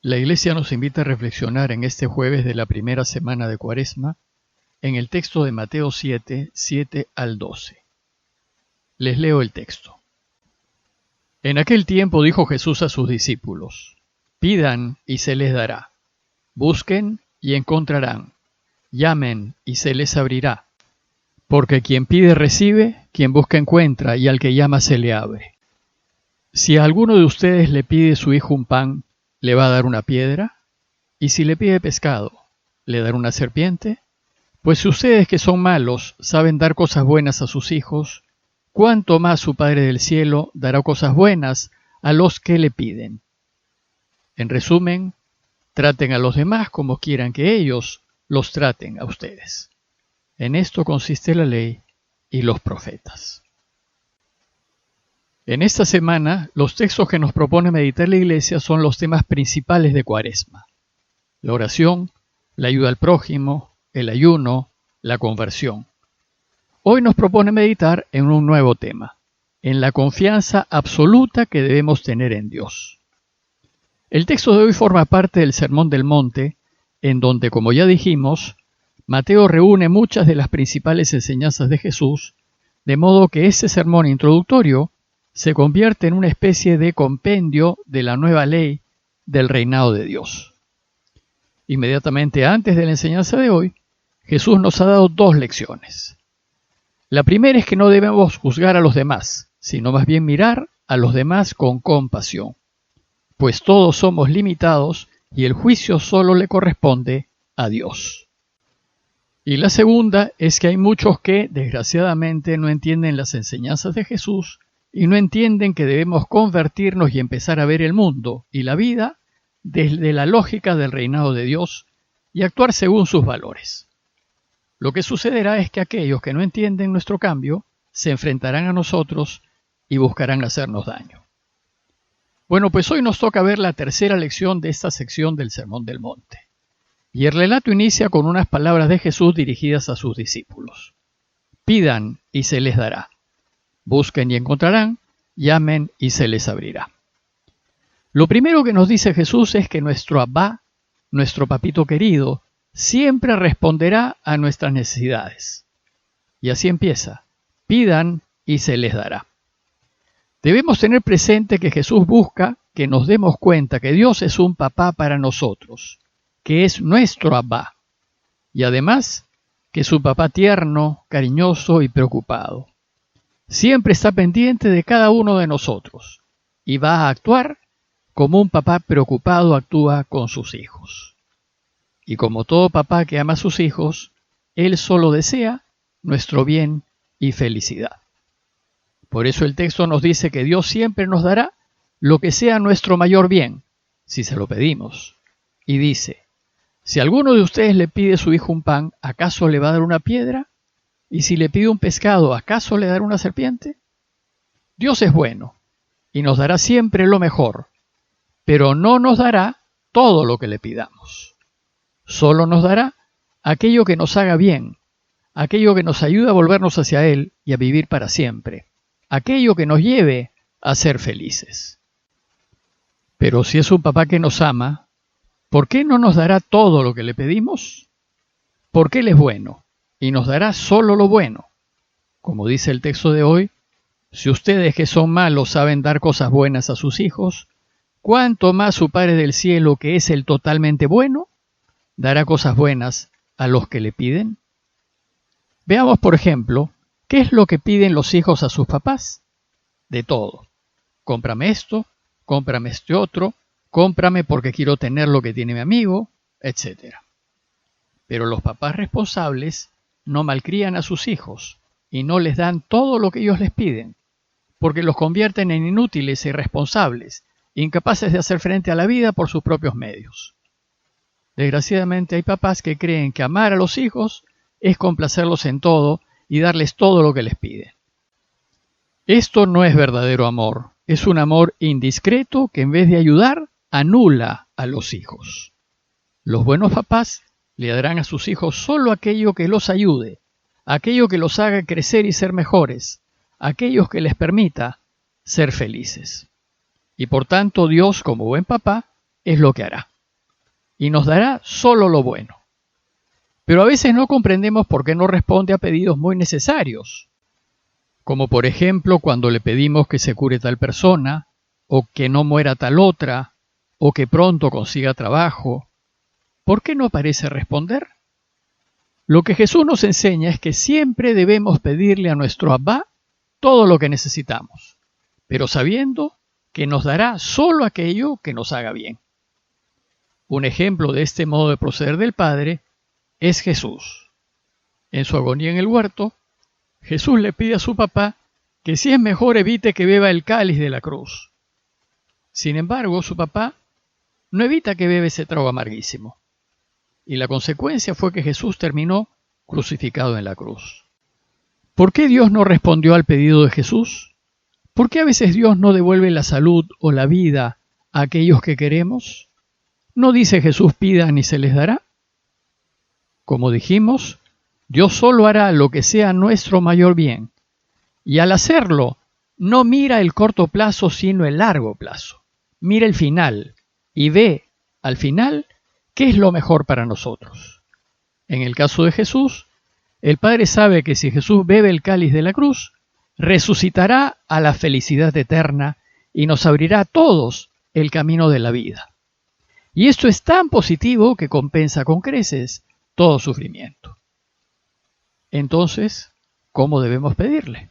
La Iglesia nos invita a reflexionar en este jueves de la primera semana de Cuaresma en el texto de Mateo 7, 7 al 12. Les leo el texto. En aquel tiempo dijo Jesús a sus discípulos: pidan y se les dará, busquen y encontrarán, llamen y se les abrirá. Porque quien pide recibe, quien busca encuentra, y al que llama se le abre. Si a alguno de ustedes le pide su hijo un pan, ¿le va a dar una piedra? ¿Y si le pide pescado, le dará una serpiente? Pues si ustedes que son malos saben dar cosas buenas a sus hijos, ¿cuánto más su Padre del cielo dará cosas buenas a los que le piden? En resumen, traten a los demás como quieran que ellos los traten a ustedes. En esto consiste la ley y los profetas. En esta semana, los textos que nos propone meditar la Iglesia son los temas principales de Cuaresma: la oración, la ayuda al prójimo, el ayuno, la conversión. Hoy nos propone meditar en un nuevo tema, en la confianza absoluta que debemos tener en Dios. El texto de hoy forma parte del Sermón del Monte, en donde, como ya dijimos, Mateo reúne muchas de las principales enseñanzas de Jesús, de modo que ese sermón introductorio se convierte en una especie de compendio de la nueva ley del reinado de Dios. Inmediatamente antes de la enseñanza de hoy, Jesús nos ha dado dos lecciones. La primera es que no debemos juzgar a los demás, sino más bien mirar a los demás con compasión, pues todos somos limitados y el juicio solo le corresponde a Dios. Y la segunda es que hay muchos que, desgraciadamente, no entienden las enseñanzas de Jesús y no entienden que debemos convertirnos y empezar a ver el mundo y la vida desde la lógica del reinado de Dios y actuar según sus valores. Lo que sucederá es que aquellos que no entienden nuestro cambio se enfrentarán a nosotros y buscarán hacernos daño. Bueno, pues hoy nos toca ver la tercera lección de esta sección del Sermón del Monte. Y el relato inicia con unas palabras de Jesús dirigidas a sus discípulos. Pidan y se les dará. Busquen y encontrarán, llamen y se les abrirá. Lo primero que nos dice Jesús es que nuestro Abba, nuestro papito querido, siempre responderá a nuestras necesidades. Y así empieza: pidan y se les dará. Debemos tener presente que Jesús busca que nos demos cuenta que Dios es un papá para nosotros, que es nuestro Abba, y además que es un papá tierno, cariñoso y preocupado. Siempre está pendiente de cada uno de nosotros y va a actuar como un papá preocupado actúa con sus hijos. Y como todo papá que ama a sus hijos, Él solo desea nuestro bien y felicidad. Por eso el texto nos dice que Dios siempre nos dará lo que sea nuestro mayor bien, si se lo pedimos. Y dice: si alguno de ustedes le pide a su hijo un pan, ¿acaso le va a dar una piedra? ¿Y si le pide un pescado, acaso le dará una serpiente? Dios es bueno y nos dará siempre lo mejor, pero no nos dará todo lo que le pidamos. Solo nos dará aquello que nos haga bien, aquello que nos ayude a volvernos hacia Él y a vivir para siempre, aquello que nos lleve a ser felices. Pero si es un papá que nos ama, ¿por qué no nos dará todo lo que le pedimos? Porque Él es bueno y nos dará solo lo bueno. Como dice el texto de hoy, si ustedes que son malos saben dar cosas buenas a sus hijos, ¿cuánto más su Padre del cielo, que es el totalmente bueno, dará cosas buenas a los que le piden? Veamos, por ejemplo, ¿qué es lo que piden los hijos a sus papás? De todo. Cómprame esto, cómprame este otro, cómprame porque quiero tener lo que tiene mi amigo, etc. Pero los papás responsables no malcrían a sus hijos y no les dan todo lo que ellos les piden, porque los convierten en inútiles e irresponsables, incapaces de hacer frente a la vida por sus propios medios. Desgraciadamente hay papás que creen que amar a los hijos es complacerlos en todo y darles todo lo que les piden. Esto no es verdadero amor, es un amor indiscreto que en vez de ayudar, anula a los hijos. Los buenos papás le darán a sus hijos solo aquello que los ayude, aquello que los haga crecer y ser mejores, aquello que les permita ser felices. Y por tanto Dios, como buen papá, es lo que hará. y nos dará solo lo bueno. Pero a veces no comprendemos por qué no responde a pedidos muy necesarios, como por ejemplo cuando le pedimos que se cure tal persona, o que no muera tal otra, o que pronto consiga trabajo. ¿Por qué no parece responder? Lo que Jesús nos enseña es que siempre debemos pedirle a nuestro Abba todo lo que necesitamos, pero sabiendo que nos dará solo aquello que nos haga bien. Un ejemplo de este modo de proceder del Padre es Jesús. En su agonía en el huerto, Jesús le pide a su papá que si es mejor evite que beba el cáliz de la cruz. Sin embargo, su papá no evita que beba ese trago amarguísimo. Y la consecuencia fue que Jesús terminó crucificado en la cruz. ¿Por qué Dios no respondió al pedido de Jesús? ¿Por qué a veces Dios no devuelve la salud o la vida a aquellos que queremos? ¿No dice Jesús pidan y se les dará? Como dijimos, Dios solo hará lo que sea nuestro mayor bien, y al hacerlo, no mira el corto plazo sino el largo plazo. Mira el final y ve, al final, qué es lo mejor para nosotros. En el caso de Jesús, el Padre sabe que si Jesús bebe el cáliz de la cruz, resucitará a la felicidad eterna y nos abrirá a todos el camino de la vida. Y esto es tan positivo que compensa con creces todo sufrimiento. Entonces, ¿cómo debemos pedirle?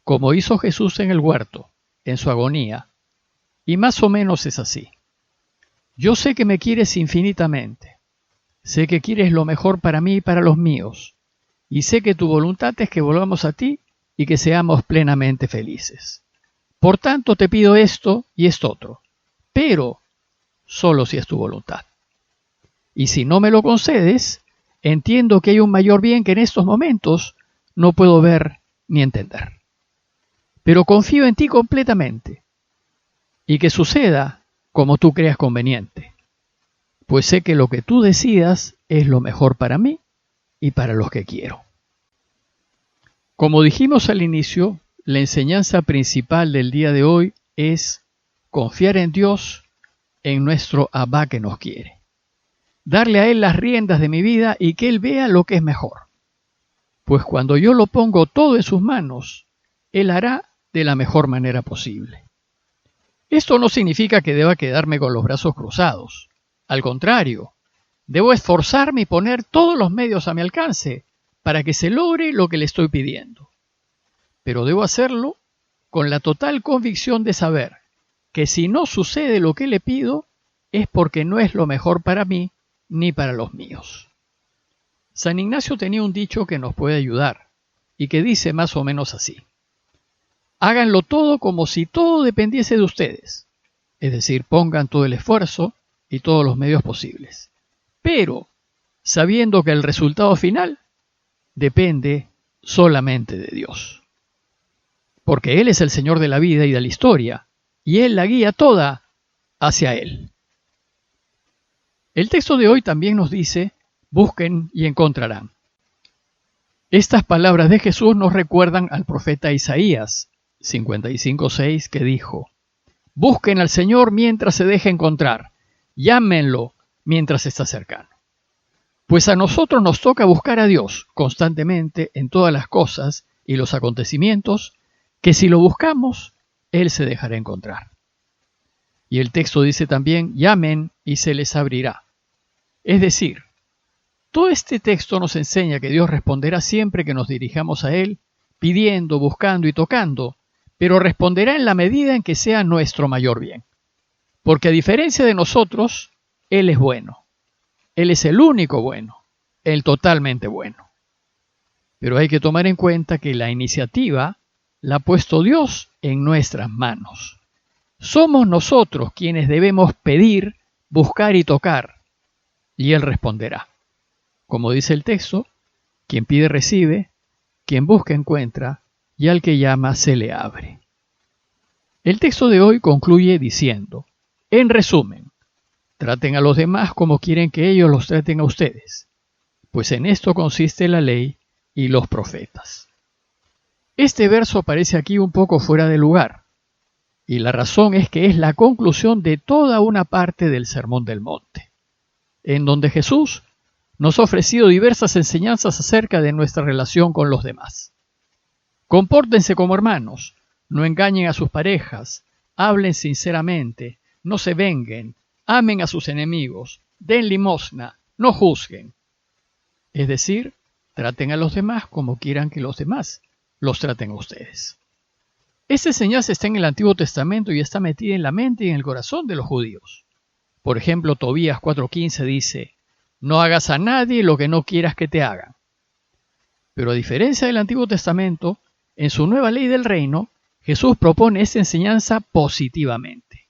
Como hizo Jesús en el huerto, en su agonía, y más o menos es así. Yo sé que me quieres infinitamente, sé que quieres lo mejor para mí y para los míos, y sé que tu voluntad es que volvamos a ti y que seamos plenamente felices. Por tanto te pido esto y esto otro, pero solo si es tu voluntad. Y si no me lo concedes, entiendo que hay un mayor bien que en estos momentos no puedo ver ni entender. Pero confío en ti completamente, y que suceda como tú creas conveniente, pues sé que lo que tú decidas es lo mejor para mí y para los que quiero. Como dijimos al inicio, la enseñanza principal del día de hoy es confiar en Dios, en nuestro Abba que nos quiere. Darle a Él las riendas de mi vida y que Él vea lo que es mejor. Pues cuando yo lo pongo todo en sus manos, Él hará de la mejor manera posible. Esto no significa que deba quedarme con los brazos cruzados. Al contrario, debo esforzarme y poner todos los medios a mi alcance para que se logre lo que le estoy pidiendo. Pero debo hacerlo con la total convicción de saber que si no sucede lo que le pido, es porque no es lo mejor para mí ni para los míos. San Ignacio tenía un dicho que nos puede ayudar y que dice más o menos así: háganlo todo como si todo dependiese de ustedes, es decir, pongan todo el esfuerzo y todos los medios posibles, pero sabiendo que el resultado final depende solamente de Dios. Porque Él es el Señor de la vida y de la historia, y Él la guía toda hacia Él. El texto de hoy también nos dice: busquen y encontrarán. Estas palabras de Jesús nos recuerdan al profeta Isaías 55:6, que dijo: busquen al Señor mientras se deje encontrar, llámenlo mientras está cercano. Pues a nosotros nos toca buscar a Dios constantemente en todas las cosas y los acontecimientos, que si lo buscamos, Él se dejará encontrar. Y el texto dice también: llamen y se les abrirá. Es decir, todo este texto nos enseña que Dios responderá siempre que nos dirijamos a Él, pidiendo, buscando y tocando, pero responderá en la medida en que sea nuestro mayor bien. Porque a diferencia de nosotros, Él es bueno. Él es el único bueno, el totalmente bueno. Pero hay que tomar en cuenta que la iniciativa la ha puesto Dios en nuestras manos. Somos nosotros quienes debemos pedir, buscar y tocar, y Él responderá. Como dice el texto: quien pide recibe, quien busca encuentra, y al que llama se le abre. El texto de hoy concluye diciendo: en resumen, traten a los demás como quieren que ellos los traten a ustedes, pues en esto consiste la ley y los profetas. Este verso aparece aquí un poco fuera de lugar, y la razón es que es la conclusión de toda una parte del Sermón del Monte. en donde Jesús nos ha ofrecido diversas enseñanzas acerca de nuestra relación con los demás. Compórtense como hermanos, no engañen a sus parejas, hablen sinceramente, no se venguen, amen a sus enemigos, den limosna, no juzguen. Es decir, traten a los demás como quieran que los demás los traten a ustedes. Esta enseñanza está en el Antiguo Testamento y está metida en la mente y en el corazón de los judíos. Por ejemplo, Tobías 4:15 dice: no hagas a nadie lo que no quieras que te hagan. Pero a diferencia del Antiguo Testamento, en su nueva ley del reino, Jesús propone esta enseñanza positivamente.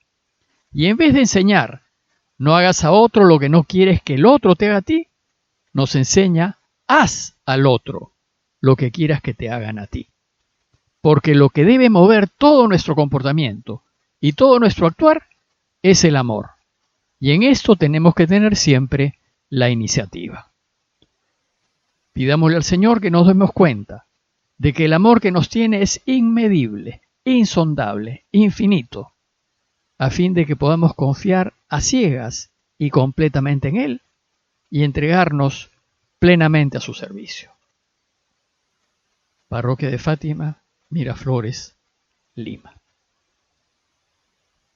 Y en vez de enseñar, no hagas a otro lo que no quieres que el otro te haga a ti, nos enseña, haz al otro lo que quieras que te hagan a ti. Porque lo que debe mover todo nuestro comportamiento y todo nuestro actuar es el amor. Y en esto tenemos que tener siempre la iniciativa. Pidámosle al Señor que nos demos cuenta de que el amor que nos tiene es inmedible, insondable, infinito, a fin de que podamos confiar a ciegas y completamente en Él y entregarnos plenamente a su servicio. Parroquia de Fátima, Miraflores, Lima.